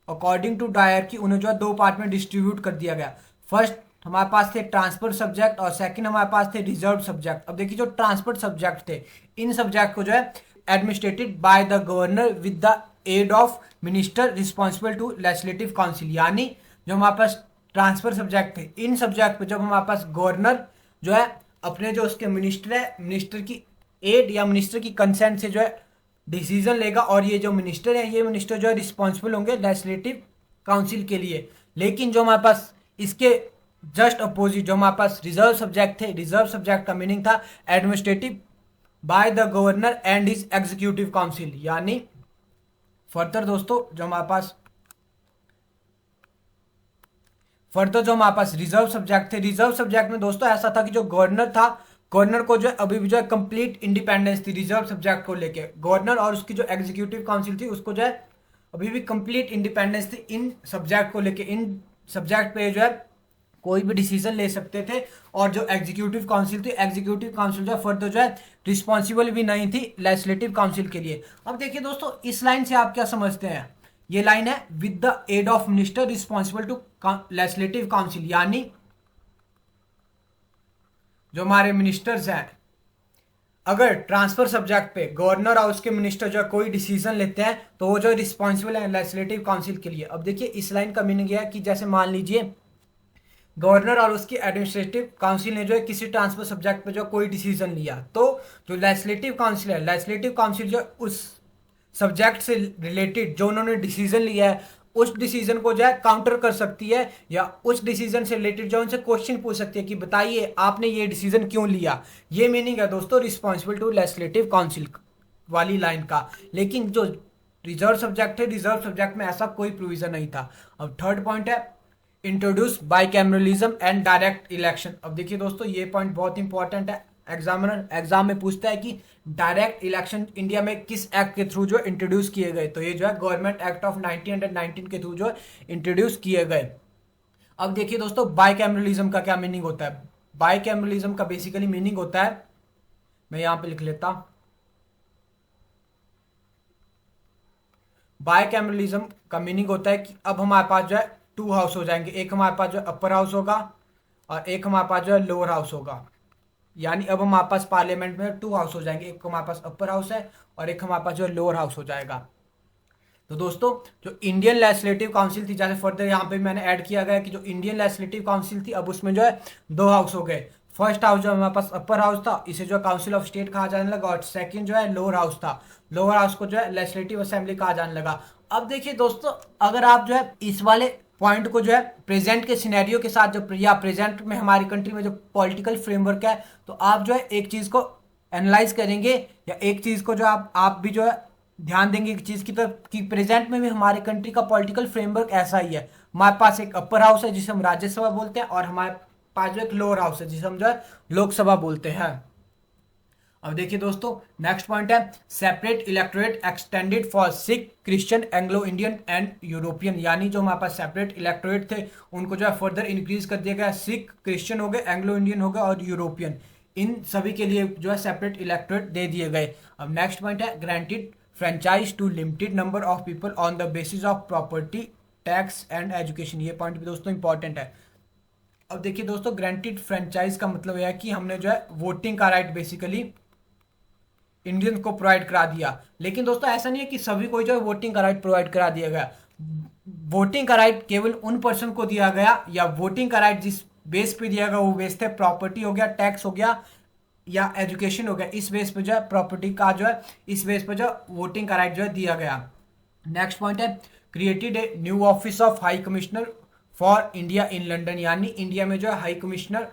अकॉर्डिंग टू डायरकी उन्हें जो है 2 पार्ट में डिस्ट्रीब्यूट कर दिया गया। फर्स्ट हमारे पास थे ट्रांसफर सब्जेक्ट, और सेकंड हमारे पास थे रिजर्व सब्जेक्ट। अब देखिए जो ट्रांसफर सब्जेक्ट थे, इन सब्जेक्ट को जो है administered by the governor with the aid of minister responsible to legislative council, यानी जो हमारे पास ट्रांसफर सब्जेक्ट थे, इन सब्जेक्ट पे जब हमारे पास गवर्नर जो है अपने जो उसके मिनिस्टर है, मिनिस्टर की एड या मिनिस्टर की कंसेंट से जो है डिसीजन लेगा, और ये जो मिनिस्टर है, ये मिनिस्टर जो है रिस्पॉन्सिबल होंगे लेजिस्लेटिव काउंसिल के लिए। लेकिन जो हमारे पास इसके जस्ट अपोजिट जो हमारे पास रिजर्व सब्जेक्ट थे, रिजर्व सब्जेक्ट का मीनिंग था administrative bye the governor and his executive council, यानी फर्दर दोस्तों जो हमारे पास रिजर्व सब्जेक्ट थे, रिजर्व सब्जेक्ट में दोस्तों ऐसा था कि जो गवर्नर था, गवर्नर को जो है अभी भी जो है कंप्लीट इंडिपेंडेंस थी रिजर्व सब्जेक्ट को लेके। गवर्नर और उसकी जो एग्जीक्यूटिव काउंसिल थी उसको जो है अभी भी कंप्लीट इंडिपेंडेंस थी इन सब्जेक्ट को लेके। इन सब्जेक्ट पे जो है कोई भी डिसीजन ले सकते थे, और जो एग्जीक्यूटिव काउंसिल थी, एग्जीक्यूटिव काउंसिल जो है फर्दर जो है रिस्पॉन्सिबल भी नहीं थी लेजिस्लेटिव काउंसिल के लिए। अब देखिए दोस्तों, इस लाइन से आप क्या समझते हैं? ये लाइन है with the aid of minister responsible to legislative council, यानी जो हमारे मिनिस्टर्स हैं, अगर ट्रांसफर सब्जेक्ट पे गवर्नर और उसके मिनिस्टर जो कोई डिसीजन लेते हैं तो वो जो रिस्पॉन्सिबल है लेजिस्लेटिव काउंसिल के लिए। अब देखिए इस लाइन का मीनिंग है कि जैसे मान लीजिए गवर्नर और उसकी एडमिनिस्ट्रेटिव काउंसिल ने जो है किसी ट्रांसफर सब्जेक्ट पे जो कोई डिसीजन लिया, तो जो लेजिस्लेटिव काउंसिल है, लेजिस्लेटिव काउंसिल जो उस सब्जेक्ट से रिलेटेड जो उन्होंने डिसीजन लिया है उस डिसीजन को जो है काउंटर कर सकती है, या उस डिसीजन से रिलेटेड जो उनसे क्वेश्चन पूछ सकती है कि बताइए आपने ये डिसीजन क्यों लिया। ये मीनिंग है दोस्तों रिस्पॉन्सिबल टू लेजिस्लेटिव काउंसिल वाली लाइन का। लेकिन जो रिजर्व सब्जेक्ट है, रिजर्व सब्जेक्ट में ऐसा कोई प्रोविजन नहीं था। अब थर्ड पॉइंट है introduce bicameralism and direct election. अब देखिए दोस्तों, ये पॉइंट बहुत इंपॉर्टेंट है, एग्जामिनर एग्जाम में पूछता है कि डायरेक्ट इलेक्शन इंडिया में किस एक्ट के थ्रू जो इंट्रोड्यूस किए गए, तो ये जो है गवर्नमेंट एक्ट ऑफ 1919 के थ्रू जो इंट्रोड्यूस किए गए। अब देखिए दोस्तों, बाइकैमरलिज्म का क्या मीनिंग होता है? बाइकैमरलिज्म का बेसिकली मीनिंग होता है, मैं यहां पे लिख लेता, बाइकैमरलिज्म का मीनिंग होता है कि अब हमारे पास जो है 2 हाउस हो जाएंगे, एक हमारे पास जो अपर हाउस होगा और एक हमारे पास जो है लोअर हाउस होगा। यानी अब हमारे पास पार्लियामेंट में 2 हाउस हो जाएंगे, एक हमारे पास अपर हाउस है और एक हमारे पास जो है लोअर हाउस हो जाएगा। तो दोस्तों जो इंडियन लेजिस्लेटिव काउंसिल थी, जैसे फर्दर यहाँ पे मैंने ऐड किया गया कि जो इंडियन लेजिस्लेटिव काउंसिल थी अब उसमें जो है 2 हाउस हो गए। फर्स्ट हाउस जो हमारे पास अपर हाउस था, इसे जो काउंसिल ऑफ स्टेट कहा जाने लगा, और सेकंड जो है लोअर हाउस था, लोअर हाउस को जो है लेजिस्लेटिव असेंबली कहा जाने लगा। अब देखिए दोस्तों, अगर आप जो है इस वाले पॉइंट को जो है प्रेजेंट के सिनेरियो के साथ जो या प्रेजेंट में हमारी कंट्री में जो पॉलिटिकल फ्रेमवर्क है, तो आप जो है एक चीज को एनालाइज करेंगे, या एक चीज को जो आप भी जो है ध्यान देंगे एक चीज की तरफ कि प्रेजेंट में भी हमारे कंट्री का पॉलिटिकल फ्रेमवर्क ऐसा ही है। हमारे पास एक अपर हाउस है जिसे हम राज्यसभा बोलते हैं, और हमारे पास जो एक लोअर हाउस है जिसे हम जो है लोकसभा बोलते हैं। अब देखिए दोस्तों, नेक्स्ट पॉइंट है separate electorate extended for Sikh, Christian, Anglo Indian and European, यानी जो हमारे पास सेपरेट इलेक्टोरेट थे उनको जो है फर्दर इंक्रीज कर दिया गया। सिख, क्रिश्चियन हो गए, एंग्लो इंडियन हो गए और यूरोपियन, इन सभी के लिए जो है सेपरेट इलेक्टोरेट दे दिए गए। अब नेक्स्ट पॉइंट है granted franchise to limited number of people on the basis of property tax and education, ये पॉइंट भी दोस्तों इंपॉर्टेंट है। अब देखिए दोस्तों, ग्रांटेड फ्रेंचाइज का मतलब यह है कि हमने जो है वोटिंग का राइट बेसिकली इंडियंस को प्रोवाइड करा दिया। लेकिन दोस्तों ऐसा नहीं है कि सभी को जो है वोटिंग का राइट प्रोवाइड करा दिया गया। वोटिंग का राइट केवल उन पर्सन को दिया गया, या वोटिंग का राइट जिस बेस पे दिया गया वो बेस थे प्रॉपर्टी हो गया, टैक्स हो गया या एजुकेशन हो गया। इस बेस पे जो है प्रॉपर्टी का जो है, इस बेस पे जो वोटिंग का राइट जो है दिया गया। नेक्स्ट पॉइंट है created a new office of high commissioner for India in London, यानी इंडिया में जो है हाई कमिश्नर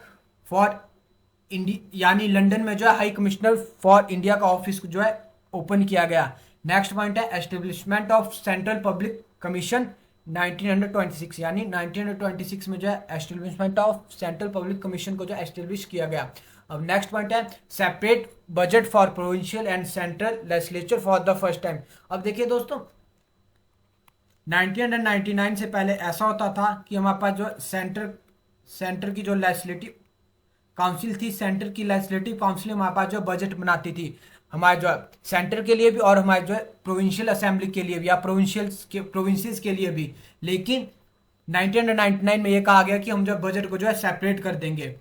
फॉर यानी लंदन में जो है हाई कमिश्नर फॉर इंडिया का ऑफिस जो है ओपन किया गया। नेक्स्ट पॉइंट है establishment of central public commission 1926, यानी 1926 में जो है establishment of central public commission को जो एस्टेब्लिश किया गया। अब नेक्स्ट पॉइंट है separate budget for provincial and central legislature for the first time. अब देखिए दोस्तों, 1999 से पहले ऐसा होता था कि हमारे पास जो सेंटर की जो लेजिस्लेटिव काउंसिल थी, सेंटर की लेजिस्लेटिव काउंसिल हमारे पास जो बजट बनाती थी हमारे जो सेंटर के लिए भी और हमारे जो है प्रोविंशियल असेंबली के लिए भी या प्रोविंसेस के लिए भी। लेकिन 1999 में ये कहा गया कि हम जो बजट को जो है सेपरेट कर देंगे।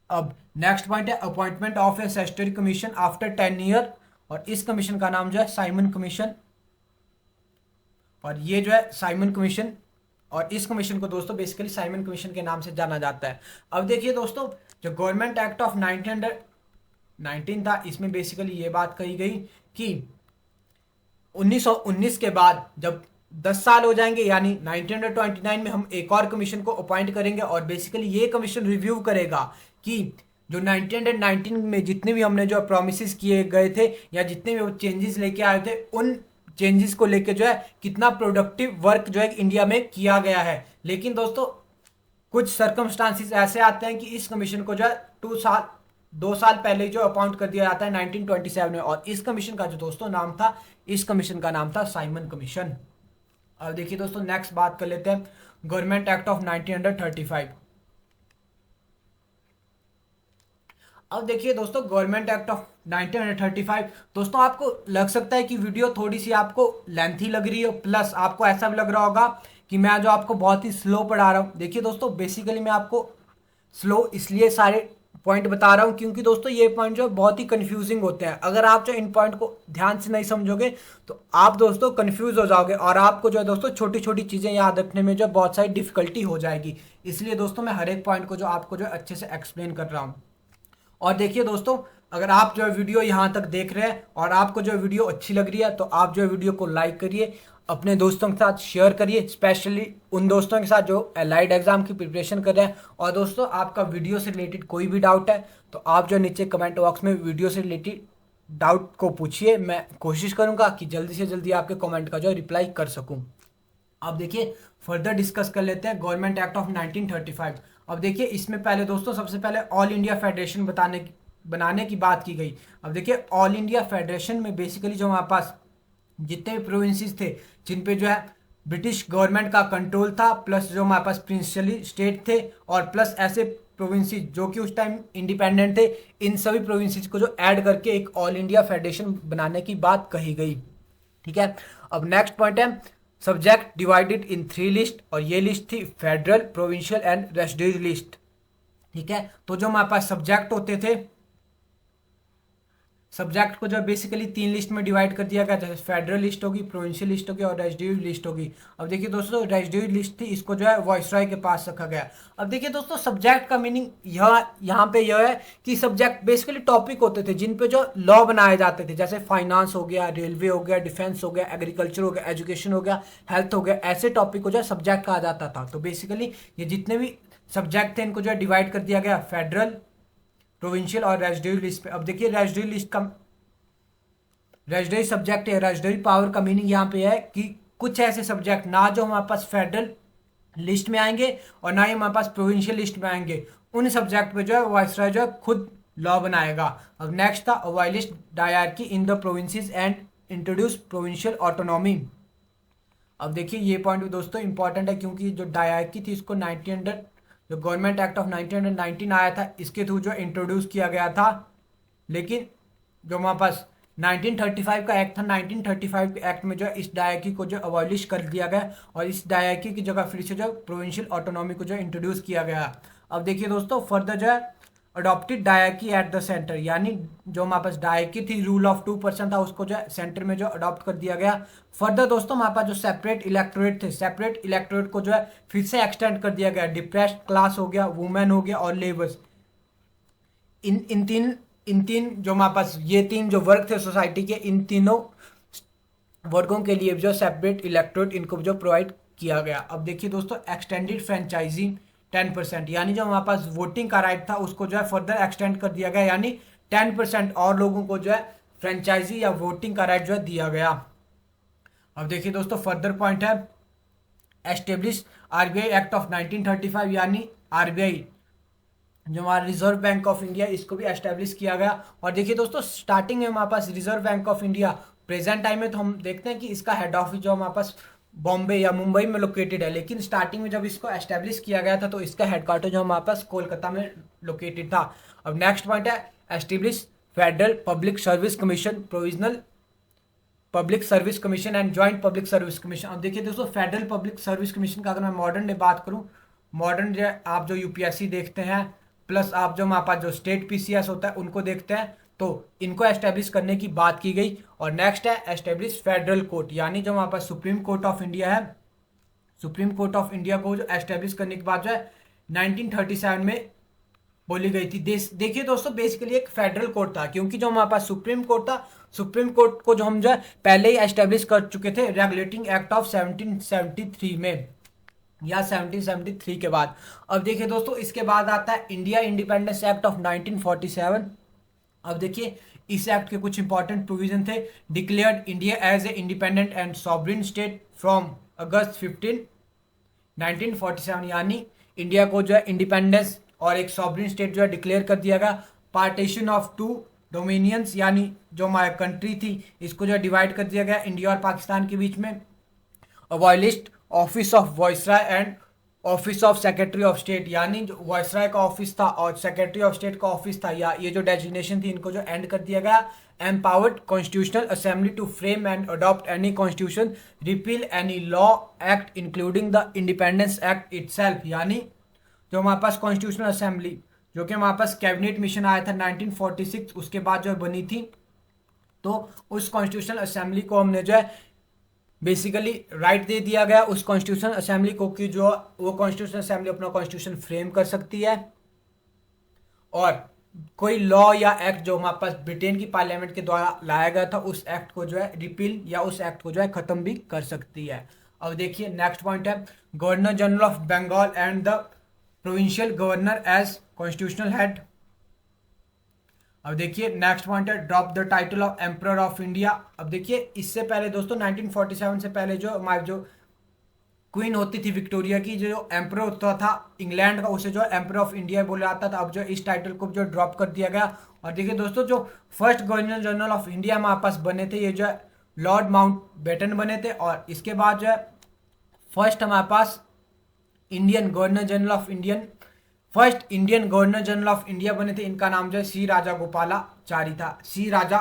अब नेक्स्ट पॉइंट है appointment of A statutory commission after 10 year, और इस कमीशन का नाम जो है साइमन कमीशन, और ये जो है साइमन कमीशन, और इस कमीशन को दोस्तों बेसिकली साइमन कमीशन के नाम से जाना जाता है। अब देखिए दोस्तों, जो गवर्नमेंट एक्ट ऑफ 1919 था, इसमें बेसिकली ये बात कही गई कि 1919 के बाद जब 10 साल हो जाएंगे, यानी 1929 में हम एक और कमीशन को अपॉइंट करेंगे, और बेसिकली ये कमीशन रिव्यू करेगा कि जो 1919 में जितने भी हमने जो प्रोमिस किए गए थे या जितने भी चेंजेस लेके आए थे, उन चेंजेस को लेके जो है कितना प्रोडक्टिव वर्क जो है इंडिया में किया गया है। लेकिन दोस्तों कुछ सर्कमस्टांसिस ऐसे आते हैं कि इस कमीशन को जो है 2 साल पहले जो अपॉइंट कर दिया जाता है 1927 में, और इस कमीशन का जो दोस्तों नाम था, इस कमीशन का नाम था साइमन कमीशन। अब देखिए दोस्तों, नेक्स्ट बात कर लेते हैं गवर्नमेंट एक्ट ऑफ 1935। अब देखिए दोस्तों, गवर्नमेंट एक्ट ऑफ 1935, दोस्तों आपको लग सकता है कि वीडियो थोड़ी सी आपको लेंथी लग रही हो, प्लस आपको ऐसा भी लग रहा होगा कि मैं जो आपको बहुत ही स्लो पढ़ा रहा हूँ। देखिए दोस्तों, बेसिकली मैं आपको स्लो इसलिए सारे पॉइंट बता रहा हूँ क्योंकि दोस्तों ये पॉइंट जो बहुत ही कंफ्यूजिंग होते हैं। अगर आप जो इन पॉइंट को ध्यान से नहीं समझोगे तो आप दोस्तों कंफ्यूज हो जाओगे, और आपको जो है दोस्तों छोटी छोटी चीज़ें याद रखने में जो बहुत सारी डिफिकल्टी हो जाएगी। इसलिए दोस्तों मैं हर एक पॉइंट को जो आपको जो अच्छे से एक्सप्लेन कर रहा हूँ। और देखिए दोस्तों, अगर आप जो है वीडियो यहाँ तक देख रहे हैं और आपको जो वीडियो अच्छी लग रही है तो आप जो है वीडियो को लाइक करिए, अपने दोस्तों के साथ शेयर करिए, स्पेशली उन दोस्तों के साथ जो एलाइड एग्जाम की प्रिपरेशन कर रहे हैं। और दोस्तों आपका वीडियो से रिलेटेड कोई भी डाउट है तो आप जो नीचे कमेंट बॉक्स में वीडियो से रिलेटेड डाउट को पूछिए, मैं कोशिश करूंगा कि जल्दी से जल्दी आपके कमेंट का जो रिप्लाई कर सकूं। अब देखिए फर्दर डिस्कस कर लेते हैं गवर्नमेंट एक्ट ऑफ 1935। अब देखिए इसमें पहले दोस्तों सबसे पहले ऑल इंडिया फेडरेशन बनाने की बात की गई। अब देखिए ऑल इंडिया फेडरेशन में बेसिकली जो हमारे पास जितने भी प्रोविंसेस थे जिन पे जो है ब्रिटिश गवर्नमेंट का कंट्रोल था, प्लस जो हमारे पास प्रिंसिपली स्टेट थे, और प्लस ऐसे प्रोविंसेस जो कि उस टाइम इंडिपेंडेंट थे, इन सभी प्रोविंसेस को जो ऐड करके एक ऑल इंडिया फेडरेशन बनाने की बात कही गई। ठीक है, अब नेक्स्ट पॉइंट है सब्जेक्ट डिवाइडेड इन 3 लिस्ट, और ये लिस्ट थी federal, provincial and residues list. ठीक है, तो जो हमारे पास सब्जेक्ट होते थे, सब्जेक्ट को जो बेसिकली 3 लिस्ट में डिवाइड कर दिया गया, जैसे फेडरल लिस्ट होगी, प्रोविंशियल लिस्ट होगी और रेसिड्यूज लिस्ट होगी। अब देखिए दोस्तों रेसिड्यूज लिस्ट थी, इसको जो है वाइसरॉय के पास रखा गया। अब देखिए दोस्तों सब्जेक्ट का मीनिंग यहाँ पे यह है कि सब्जेक्ट बेसिकली टॉपिक होते थे जिन पे जो लॉ बनाए जाते थे, जैसे फाइनेंस हो गया, रेलवे हो गया, डिफेंस हो गया, एग्रीकल्चर हो गया, एजुकेशन हो गया, हेल्थ हो गया, ऐसे टॉपिक को जो है सब्जेक्ट कहा जाता था। तो बेसिकली ये जितने भी सब्जेक्ट थे इनको जो है डिवाइड कर दिया गया फेडरल, प्रोविंशियल और रेसिड्यूज लिस्ट पे। अब देखिए रेसिड्यूज लिस्ट का रेसिड्यूज सब्जेक्ट है, रेसिड्यूज पावर का मीनिंग यहाँ पे है कि कुछ ऐसे सब्जेक्ट ना जो हमारे पास फेडरल लिस्ट में आएंगे और ना ही हमारे पास प्रोविंशियल लिस्ट में आएंगे, उन सब्जेक्ट पे जो है वाइसरॉय जो है खुद लॉ बनाएगा। अब नेक्स्ट था abolish dyarchy in the provinces and introduce provincial autonomy. अब देखिए ये पॉइंट भी दोस्तों इंपॉर्टेंट है क्योंकि जो डायरकी थी इसको 1900 जो गवर्नमेंट एक्ट ऑफ 1919 आया था इसके थ्रू जो इंट्रोड्यूस किया गया था। लेकिन जो हमारे पास 1935 का एक्ट था। 1935 के एक्ट में जो है इस डायकी को जो अबॉलिश कर दिया गया और इस डायकी की जगह फिर से जो प्रोविंशियल ऑटोनॉमी को जो इंट्रोड्यूस किया गया। अब देखिए दोस्तों, फर्दर जो है अडॉप्टेड डायकी एट द सेंटर, यानी जो हमारे पास डायकी थी रूल ऑफ 2% था, उसको जो है सेंटर में जो अडॉप्ट कर दिया गया। फर्दर दोस्तों हमारे पास जो सेपरेट इलेक्टोरेट थे, सेपरेट इलेक्टोरेट को जो है फिर से एक्सटेंड कर दिया गया। डिप्रेस्ड क्लास हो गया, वुमेन हो गया और लेबर्स, इन तीन जो हमारे पास ये तीन जो वर्ग थे सोसाइटी के, इन तीनों वर्गों के लिए जो सेपरेट इलेक्टोरेट इनको जो प्रोवाइड किया गया। अब देखिए दोस्तों, एक्सटेंडेड फ्रेंचाइजिंग 10%, यानी जो हमारे पास वोटिंग का राइट था उसको जो है फर्दर एक्सटेंड कर दिया गया, यानी 10% और लोगों को जो है फ्रेंचाइजी या वोटिंग का राइट जो है दिया गया। अब देखिए दोस्तों, फर्दर पॉइंट है एस्टेब्लिश आरबीआई एक्ट ऑफ 1935, यानी आरबीआई जो हमारा रिजर्व बैंक ऑफ इंडिया, इसको भी एस्टेब्लिश किया गया। और देखिए दोस्तों, स्टार्टिंग में हमारे पास reserve bank of India present time में तो हम देखते हैं कि इसका हेड ऑफिस जो हमारे पास बॉम्बे या मुंबई में लोकेटेड है, लेकिन स्टार्टिंग में जब इसको एस्टेब्लिश किया गया था तो इसका हेडक्वार्टर जो हमारे पास कोलकाता में लोकेटेड था। अब नेक्स्ट पॉइंट है establish federal public service commission, provisional public service commission and joint public service commission. अब देखिए दोस्तों, फेडरल पब्लिक सर्विस कमीशन का अगर मैं मॉडर्न डे बात करूं, मॉडर्न डे आप जो यूपीएससी देखते हैं प्लस आप जो हमारे पास जो स्टेट पीसीएस होता है उनको देखते हैं, तो इनको एस्टेब्लिश करने की बात की गई। और नेक्स्ट है एस्टेब्लिश फेडरल कोर्ट, यानी जो हमारे पास सुप्रीम कोर्ट ऑफ इंडिया है, सुप्रीम कोर्ट ऑफ इंडिया को जो एस्टेब्लिश करने की बात जो है 1937 में बोली गई थी। देखिए दोस्तों, बेसिकली एक फेडरल कोर्ट था, क्योंकि जो हमारे पास सुप्रीम कोर्ट था, सुप्रीम कोर्ट को जो हम जो है पहले ही एस्टेब्लिश कर चुके थे रेगुलेटिंग एक्ट ऑफ 1773 में या 1773 के बाद। अब देखिए दोस्तों, इसके बाद आता है इंडिया इंडिपेंडेंस एक्ट ऑफ 1947। अब देखिए, इस एक्ट के कुछ इंपॉर्टेंट प्रोविजन थे। Declared India as a independent and sovereign state from August 15 1947, यानी इंडिया को जो है इंडिपेंडेंस और एक सॉवरेन स्टेट जो है डिक्लेयर कर दिया गया। पार्टीशन ऑफ टू डोमिनियंस, यानी जो हमारी कंट्री थी इसको जो है डिवाइड कर दिया गया इंडिया और पाकिस्तान के बीच में। Abolished office of viceroy and office of secretary of state, यानी जो वॉइसराय का ऑफिस था और सेक्रेटरी ऑफ स्टेट का ऑफिस था, या ये जो डेजिग्नेशन थी इनको जो एंड कर दिया गया। Empowered constitutional assembly to frame and adopt any constitution, repeal any law act including the independence act itself, यानी जो हमारे पास कॉन्स्टिट्यूशनल असेंबली जो कि हमारे पास कैबिनेट मिशन आया था 1946 उसके बाद जो बनी थी, तो उस कॉन्स्टिट्यूशनल असेंबली को हमने जो है बेसिकली राइट दे दिया गया उस कॉन्स्टिट्यूशन असेंबली को कि जो वो कॉन्स्टिट्यूशन असेंबली अपना कॉन्स्टिट्यूशन फ्रेम कर सकती है और कोई लॉ या एक्ट जो हमारे पास ब्रिटेन की पार्लियामेंट के द्वारा लाया गया था उस एक्ट को जो है रिपील या उस एक्ट को जो है खत्म भी कर सकती है। अब देखिए नेक्स्ट पॉइंट है governor general of Bengal and the provincial governor as constitutional head. अब देखिए नेक्स्ट पॉइंट है drop the title of emperor of India. अब देखिए इससे पहले दोस्तों 1947 से पहले जो हमारी जो क्वीन होती थी विक्टोरिया की, जो एम्परर होता था इंग्लैंड का, उसे जो एम्परर ऑफ इंडिया बोला जाता था। अब जो इस टाइटल को जो ड्रॉप कर दिया गया। और देखिए दोस्तों, जो first governor general of India हमारे पास बने थे ये जो है लॉर्ड माउंटबेटन बने थे। और इसके बाद जो है फर्स्ट हमारे पास Indian governor general of first Indian governor general of India बने थे, इनका नाम जो है सी राजा गोपालाचारी था, सी राजा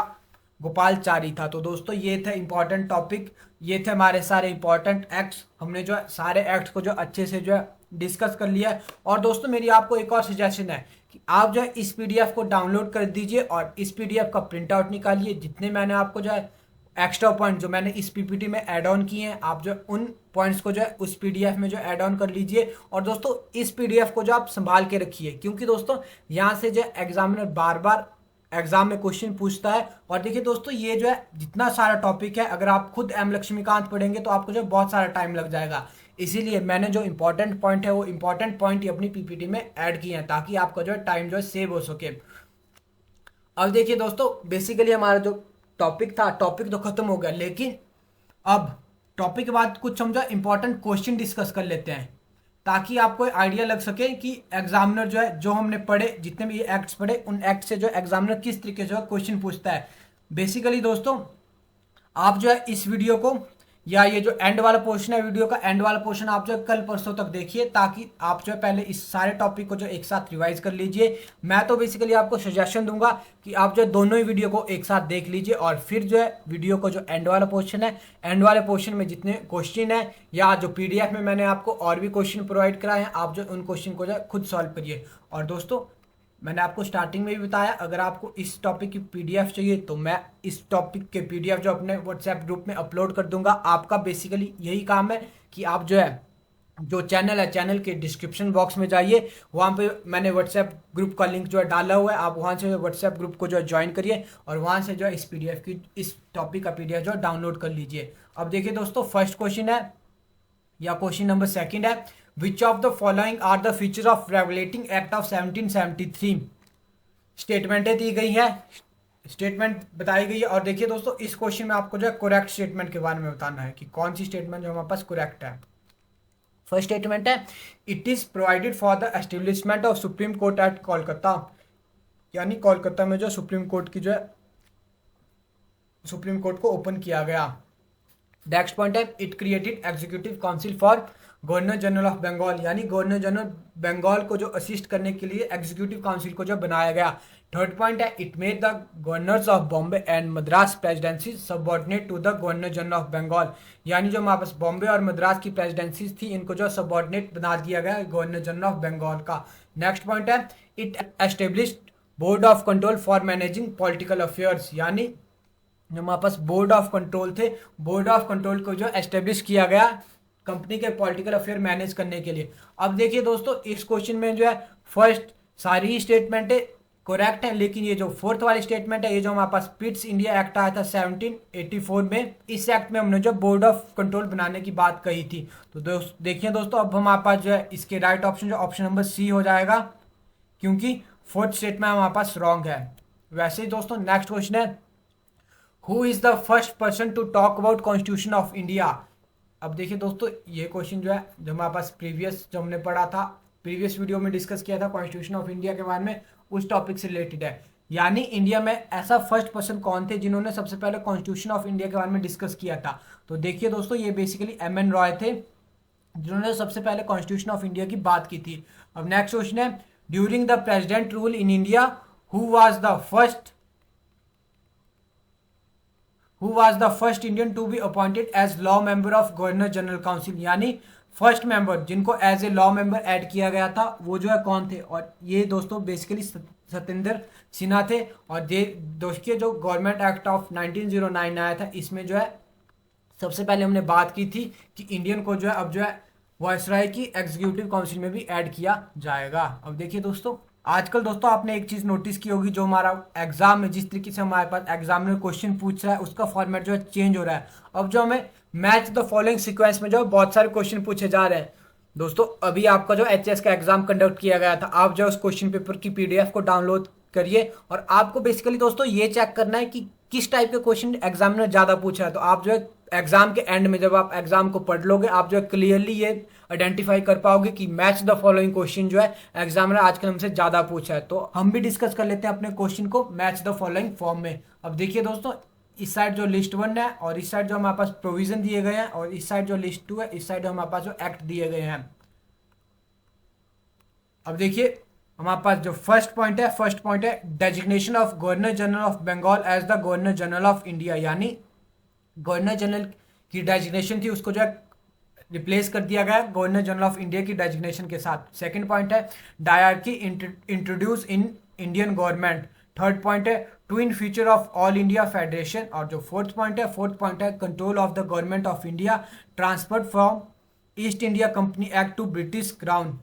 गोपालचारी था। तो दोस्तों ये थे इंपॉर्टेंट टॉपिक, ये थे हमारे सारे इंपॉर्टेंट एक्ट्स। हमने जो है सारे एक्ट्स को जो अच्छे से जो है डिस्कस कर लिया है। और दोस्तों मेरी आपको एक और सजेशन है कि आप जो है इस पीडीएफ को डाउनलोड कर दीजिए और इस पीडीएफ का प्रिंट आउट निकालिए। जितने मैंने आपको जो है एक्स्ट्रा पॉइंट जो मैंने इस पीपीटी में ऐड ऑन किए हैं, आप जो उन पॉइंट्स को जो है उस पीडीएफ में जो ऐड ऑन कर लीजिए। और दोस्तों इस पीडीएफ को जो आप संभाल के रखिए, क्योंकि दोस्तों यहाँ से जो एग्जामिनर बार बार एग्जाम में क्वेश्चन पूछता है। और देखिए दोस्तों ये जो है जितना सारा टॉपिक है, अगर आप खुद एम लक्ष्मीकांत पढ़ेंगे तो आपको जो बहुत सारा टाइम लग जाएगा। इसीलिए मैंने जो इंपॉर्टेंट पॉइंट है वो इंपॉर्टेंट पॉइंट ही अपनी पीपीटी में ऐड किए हैं, ताकि आपका जो है टाइम जो है सेव हो सके। अब देखिए दोस्तों, बेसिकली हमारा जो टॉपिक था, टॉपिक तो खत्म हो गया, लेकिन अब टॉपिक के बाद कुछ हम जो इंपॉर्टेंट क्वेश्चन डिस्कस कर लेते हैं, ताकि आपको आइडिया लग सके कि एग्जामिनर जो है जो हमने पढ़े, जितने भी एक्ट्स पढ़े, उन एक्ट से जो एग्जामिनर किस तरीके से क्वेश्चन पूछता है। बेसिकली दोस्तों आप जो है इस वीडियो को या ये जो एंड वाला पोर्शन है वीडियो का, एंड वाला पोर्शन आप जो है कल परसों तक देखिए, ताकि आप जो है पहले इस सारे टॉपिक को जो एक साथ रिवाइज कर लीजिए। मैं तो बेसिकली आपको सजेशन दूंगा कि आप जो है दोनों ही वीडियो को एक साथ देख लीजिए, और फिर जो है वीडियो को जो एंड वाला पोर्शन है, एंड वाले पोर्शन में जितने क्वेश्चन है या जो पीडीएफ में मैंने आपको और भी क्वेश्चन प्रोवाइड कराए हैं, आप जो उन क्वेश्चन को जो है खुद सॉल्व करिए। और दोस्तों मैंने आपको स्टार्टिंग में भी बताया, अगर आपको इस टॉपिक की पीडीएफ चाहिए तो मैं इस टॉपिक के पीडीएफ जो अपने व्हाट्सएप ग्रुप में अपलोड कर दूंगा। आपका बेसिकली यही काम है कि आप जो है जो चैनल है, चैनल के डिस्क्रिप्शन बॉक्स में जाइए, वहाँ पे मैंने व्हाट्सएप ग्रुप का लिंक जो है डाला हुआ है, आप वहाँ से व्हाट्सएप ग्रुप को जो है ज्वाइन करिए और वहाँ से जो है इस टॉपिक का पीडीएफ जो है डाउनलोड कर लीजिए। अब देखिए दोस्तों, फर्स्ट क्वेश्चन है या क्वेश्चन नंबर सेकंड है, which of the following are the feature of regulating act of 1773। स्टेटमेंटें दी गई है, स्टेटमेंट बताई गई है, और देखिए दोस्तों इस क्वेश्चन में आपको जो है करेक्ट स्टेटमेंट के बारे में बताना है कि कौन सी स्टेटमेंट जो हमारे पास करेक्ट है। फर्स्ट स्टेटमेंट है, it is provided for the establishment of supreme court at Kolkata, यानी कोलकाता में जो सुप्रीम कोर्ट की जो है सुप्रीम कोर्ट को ओपन किया गया। नेक्स्ट पॉइंट है, it created executive council for governor general of Bengal, यानी गवर्नर जनरल बंगाल को जो असिस्ट करने के लिए एग्जीक्यूटिव काउंसिल को जो बनाया गया। थर्ड पॉइंट है, it made the governors of Bombay and Madras presidency subordinate to the governor general of Bengal, यानी जो हमारे पास बॉम्बे और मद्रास की प्रेसिडेंसी थी, इनको जो सबऑर्डिनेट बना दिया गया गवर्नर जनरल ऑफ बंगाल का। नेक्स्ट पॉइंट है, it established board of control for managing political affairs, यानी जो हमारे पास बोर्ड ऑफ कंट्रोल थे, बोर्ड ऑफ कंट्रोल को जो एस्टेब्लिश किया गया कंपनी के पॉलिटिकल अफेयर मैनेज करने के लिए। अब देखिए दोस्तों, इस क्वेश्चन में जो है फर्स्ट सारी ही स्टेटमेंटें करेक्ट है, लेकिन ये जो फोर्थ वाली स्टेटमेंट है, ये जो हमारे पास पिट्स इंडिया एक्ट आया था 1784 में, इस एक्ट में हमने जो बोर्ड ऑफ कंट्रोल बनाने की बात कही थी। तो देखिए दोस्तों, अब हमारे पास जो है इसके राइट ऑप्शन जो ऑप्शन नंबर सी हो जाएगा, क्योंकि फोर्थ स्टेटमेंट हमारे पास रॉन्ग है। वैसे ही दोस्तों नेक्स्ट क्वेश्चन है, who is the first person to talk about constitution of India. अब देखिए दोस्तों, ये क्वेश्चन जो है जो हमारे पास प्रीवियस जो हमने पढ़ा था, प्रीवियस वीडियो में डिस्कस किया था कॉन्स्टिट्यूशन ऑफ इंडिया के बारे में, उस टॉपिक से रिलेटेड है। यानी इंडिया में ऐसा फर्स्ट पर्सन कौन थे जिन्होंने सबसे पहले कॉन्स्टिट्यूशन ऑफ इंडिया के बारे में डिस्कस किया था। तो देखिए दोस्तों, ये बेसिकली एम.एन. रॉय थे जिन्होंने सबसे पहले कॉन्स्टिट्यूशन ऑफ इंडिया की बात की थी। अब नेक्स्ट क्वेश्चन है, during the president rule in India who was the first Indian to be appointed as law member of governor general council, यानी फर्स्ट मेंबर जिनको as a law member add किया गया था वो जो है कौन थे। और ये दोस्तों बेसिकली सत्येंद्र सिन्हा थे। और ये दोस्तों जो गवर्नमेंट एक्ट ऑफ 1909 आया था, इसमें जो है सबसे पहले हमने बात की थी कि इंडियन को जो है अब जो है वायसराय की एग्जीक्यूटिव काउंसिल में भी ऐड किया जाएगा। अब देखिए दोस्तों, आजकल दोस्तों आपने एक चीज नोटिस की होगी, जो हमारा एग्जाम में जिस तरीके से हमारे पास एग्जाम में क्वेश्चन पूछ रहा है, उसका फॉर्मेट जो है चेंज हो रहा है। अब जो हमें मैच द फॉलोइंग सीक्वेंस में जो बहुत सारे क्वेश्चन पूछे जा रहे हैं। दोस्तों अभी आपका जो एचएस का एग्जाम कंडक्ट किया गया था, आप जो उस क्वेश्चन पेपर की पीडीएफ को डाउनलोड करिए, और आपको बेसिकली दोस्तों ये चेक करना है कि किस टाइप के क्वेश्चन एग्जामिनर ज्यादा पूछ रहा है। तो आप जो है एग्जाम के एंड में जब आप एग्जाम को पढ़ लोगे, आप जो है क्लियरली ये आइडेंटिफाई कर पाओगे कि मैच द फॉलोइंग क्वेश्चन जो है एग्जामिनर आजकल हमसे ज्यादा पूछा है। तो हम भी डिस्कस कर लेते हैं अपने क्वेश्चन को मैच द फॉलोइंग फॉर्म में। अब देखिए दोस्तों, इस साइड जो लिस्ट 1 है और इस साइड जो हमारे पास प्रोविजन दिए गए हैं, और इस साइड जो लिस्ट 2 है, इस साइड जो हमारे पास जो एक्ट दिए गए हैं। अब देखिए हमारे पास जो फर्स्ट पॉइंट है designation of governor general of Bengal as the governor general of India, यानी गवर्नर जनरल की डेजिग्नेशन थी उसको जो है रिप्लेस कर दिया गया गवर्नर जनरल ऑफ इंडिया की डेजिग्नेशन के साथ। सेकंड पॉइंट है diarchy introduce in Indian government. Third point है twin future of all India federation. और जो फोर्थ पॉइंट है control of the government of India transferred from east India Company act to British crown,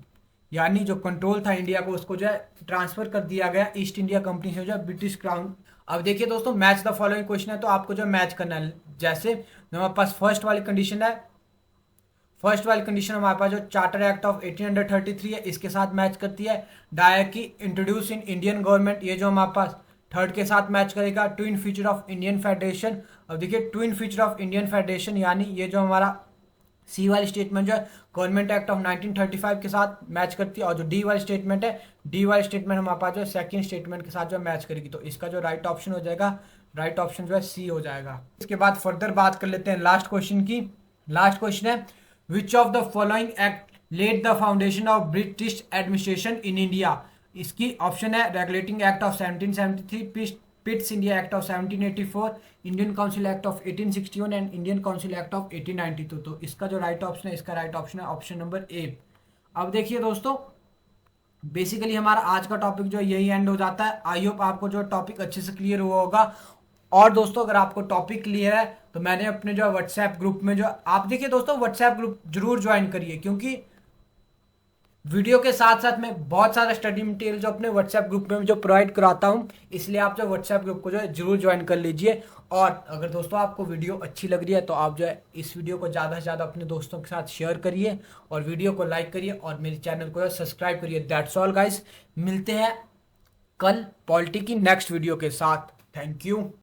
यानी जो control था India को उसको जो है ट्रांसफर कर दिया गया ईस्ट इंडिया कंपनी से जो है ब्रिटिश क्राउन। अब देखिए दोस्तों, मैच द फॉलोइंग क्वेश्चन है, तो आपको जो मैच करना है, जैसे हमारे पास फर्स्ट वाली कंडीशन हमारे पास जो चार्टर एक्ट ऑफ 1833 है, इसके साथ मैच करती है। Diarchy introduce in Indian government, ये जो हमारे पास थर्ड के साथ मैच करेगा। Twin future of Indian federation, अब देखिए twin future of Indian federation, यानी ये जो हमारा सी वाली स्टेटमेंट जो है गवर्नमेंट एक्ट ऑफ 1935 के साथ मैच करती है। और जो डी वाली स्टेटमेंट हमारे पास जो सेकंड स्टेटमेंट के साथ जो मैच करेगी। तो इसका जो राइट ऑप्शन हो जाएगा राइट ऑप्शन जो है सी हो जाएगा। इसके बाद फर्दर बात कर लेते हैं लास्ट क्वेश्चन की। लास्ट क्वेश्चन है which of the following act led the foundation of British administration in India. इसकी ऑप्शन है regulating act of 1773, Pitt's India act of 1784, Indian council act of 1861 and Indian council act of 1892। तो इसका जो right option है, इसका right option है option number A. अब देखिए दोस्तों, बेसिकली हमारा आज का टॉपिक जो है यही एंड हो जाता है। आई होप आपको जो टॉपिक अच्छे से क्लियर हुआ होगा। और दोस्तों अगर आपको टॉपिक क्लियर है तो मैंने अपने जो व्हाट्सएप ग्रुप में जो आप देखिए दोस्तों, व्हाट्सएप ग्रुप जरूर ज्वाइन करिए, क्योंकि वीडियो के साथ साथ मैं बहुत सारा स्टडी मटेरियल जो अपने व्हाट्सएप ग्रुप में जो प्रोवाइड कराता हूं, इसलिए आप जो व्हाट्सएप ग्रुप को जो है जरूर ज्वाइन कर लीजिए। और अगर दोस्तों आपको वीडियो अच्छी लग रही है तो आप जो है इस वीडियो को ज़्यादा से ज़्यादा अपने दोस्तों के साथ शेयर करिए और वीडियो को लाइक करिए और मेरे चैनल को सब्सक्राइब करिए। दैट्स ऑल गाइस, मिलते हैं कल पॉलिटी की नेक्स्ट वीडियो के साथ। Thank you.